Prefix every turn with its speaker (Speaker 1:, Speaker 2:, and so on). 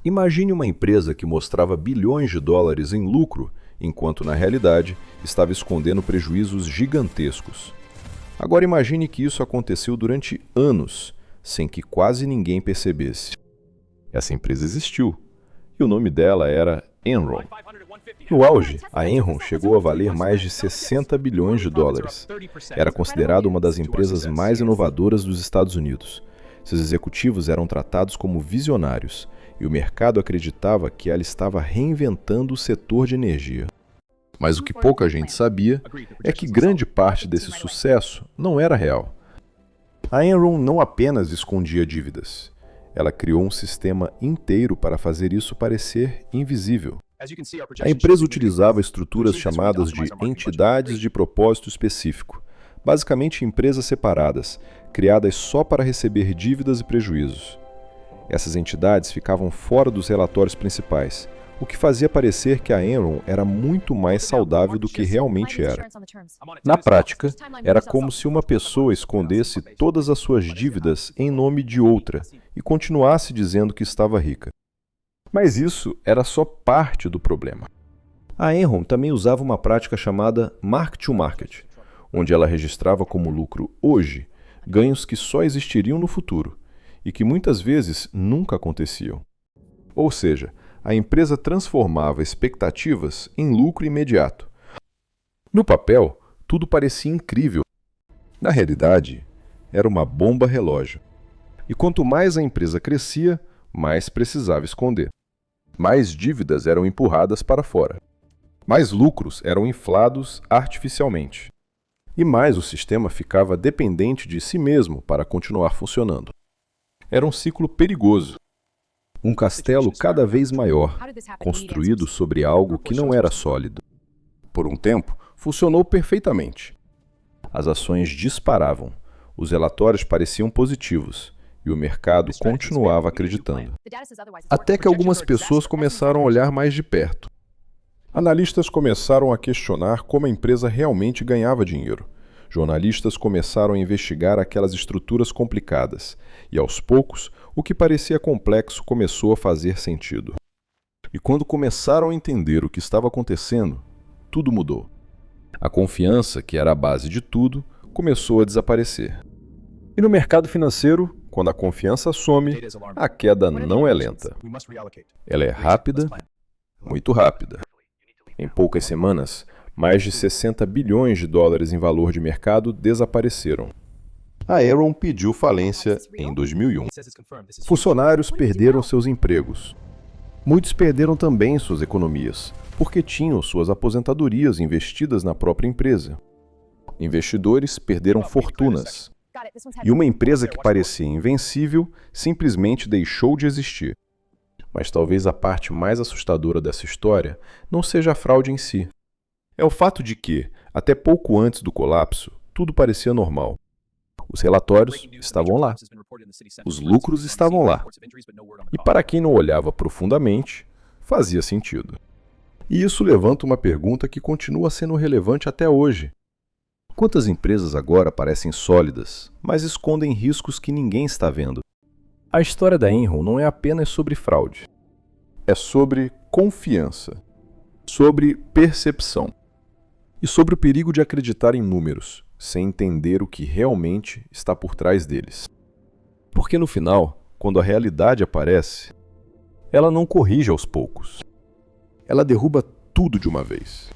Speaker 1: Imagine uma empresa que mostrava bilhões de dólares em lucro, enquanto na realidade estava escondendo prejuízos gigantescos. Agora imagine que isso aconteceu durante anos, sem que quase ninguém percebesse. Essa empresa existiu, e o nome dela era Enron. No auge, a Enron chegou a valer mais de 60 bilhões de dólares. Era considerada uma das empresas mais inovadoras dos Estados Unidos. Seus executivos eram tratados como visionários, e o mercado acreditava que ela estava reinventando o setor de energia. Mas o que pouca gente sabia é que grande parte desse sucesso não era real. A Enron não apenas escondia dívidas. Ela criou um sistema inteiro para fazer isso parecer invisível. A empresa utilizava estruturas chamadas de entidades de propósito específico, basicamente empresas separadas, criadas só para receber dívidas e prejuízos. Essas entidades ficavam fora dos relatórios principais, o que fazia parecer que a Enron era muito mais saudável do que realmente era. Na prática, era como se uma pessoa escondesse todas as suas dívidas em nome de outra e continuasse dizendo que estava rica. Mas isso era só parte do problema. A Enron também usava uma prática chamada mark-to-market, onde ela registrava como lucro hoje ganhos que só existiriam no futuro e que muitas vezes nunca aconteciam. Ou seja, a empresa transformava expectativas em lucro imediato. No papel, tudo parecia incrível. Na realidade, era uma bomba relógio. E quanto mais a empresa crescia, mais precisava esconder. Mais dívidas eram empurradas para fora. Mais lucros eram inflados artificialmente. E mais o sistema ficava dependente de si mesmo para continuar funcionando. Era um ciclo perigoso. Um castelo cada vez maior, construído sobre algo que não era sólido. Por um tempo, funcionou perfeitamente. As ações disparavam, os relatórios pareciam positivos e o mercado continuava acreditando. Até que algumas pessoas começaram a olhar mais de perto. Analistas começaram a questionar como a empresa realmente ganhava dinheiro. Jornalistas começaram a investigar aquelas estruturas complicadas, e aos poucos, o que parecia complexo começou a fazer sentido. E quando começaram a entender o que estava acontecendo, tudo mudou. A confiança, que era a base de tudo, começou a desaparecer. E no mercado financeiro, quando a confiança some, a queda não é lenta. Ela é rápida, muito rápida. Em poucas semanas, mais de 60 bilhões de dólares em valor de mercado desapareceram. A Enron pediu falência em 2001. Funcionários perderam seus empregos. Muitos perderam também suas economias, porque tinham suas aposentadorias investidas na própria empresa. Investidores perderam fortunas. E uma empresa que parecia invencível simplesmente deixou de existir. Mas talvez a parte mais assustadora dessa história não seja a fraude em si. É o fato de que, até pouco antes do colapso, tudo parecia normal. Os relatórios estavam lá. Os lucros estavam lá. E para quem não olhava profundamente, fazia sentido. E isso levanta uma pergunta que continua sendo relevante até hoje. Quantas empresas agora parecem sólidas, mas escondem riscos que ninguém está vendo? A história da Enron não é apenas sobre fraude. É sobre confiança, sobre percepção e sobre o perigo de acreditar em números, sem entender o que realmente está por trás deles. Porque no final, quando a realidade aparece, ela não corrige aos poucos. Ela derruba tudo de uma vez.